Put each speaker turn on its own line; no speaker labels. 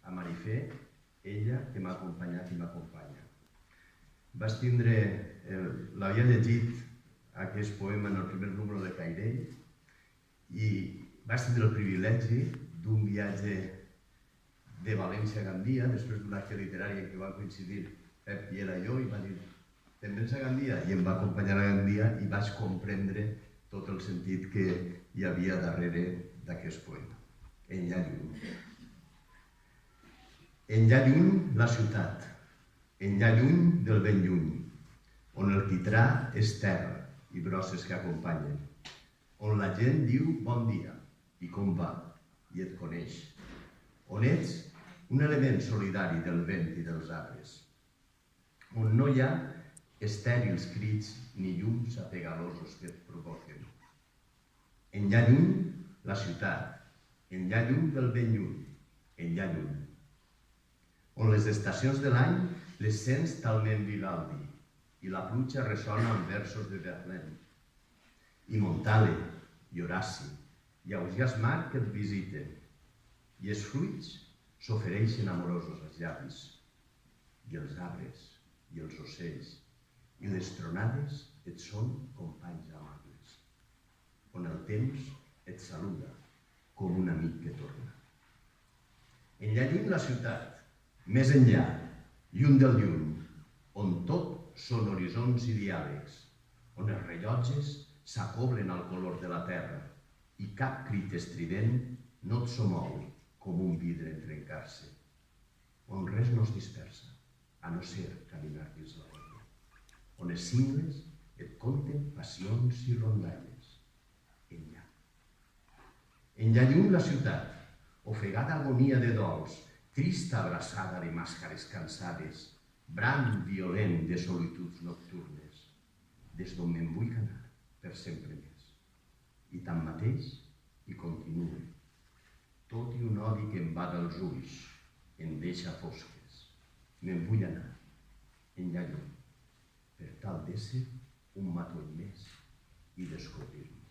a Marifé, ella que m'ha acompanyat i m'acompanya. L'havia llegit aquest poema en el primer número de Cairell i vaig tindre el privilegi d'un viatge de València a Gandia, després d'un acte literari en què van coincidir Pep Piela i jo, i va dir: te'n vens a Gandia? I em va acompanyar a Gandia i vaig comprendre tot el sentit que hi havia darrere d'aquest poema. Enllà lluny. Enllà lluny la ciutat, enllà lluny del ben lluny, on el quitrà és terra i brosses que acompanyen, on la gent diu bon dia i com va i et coneix, on ets un element solidari del vent i dels arbres, on no hi ha estèrils crits ni llums apegalosos que et provoquen. Enllà lluny la ciutat, enllà lluny del ben lluny, enllà lluny, on les estacions de l'any les sents talment Vivaldi i la pluja ressona amb versos de Verlaine, i Montale, i Horaci, i Ausiàs Marc que et visiten, i els fruits s'ofereixen amorosos als llavis, i els arbres, i els ocells, i les tronades et són companys amables, on el temps et saluda com un amic que torna. Enllà lluny la ciutat, més enllà, lluny del lluny, on tot són horitzons i diàlegs, on els rellotges s'acoblen al color de la terra i cap crit estrident no et somou com un vidre en trencar-se, on res no es dispersa, a no ser caminar dins la guàrdia, on els cingles et conten passions i rondalles. Enllà. Enllà lluny la ciutat, ofegada agonia de dols, trista abraçada de màscares cansades, brand violent de solituds nocturnes, des d'on me'n vull anar per sempre més. I tanmateix hi continuo, tot i un odi que em va dels ulls, em deixa fosques. Me'n vull anar, enllà lluny, per tal d'ésser un matoll més i descobrir-me.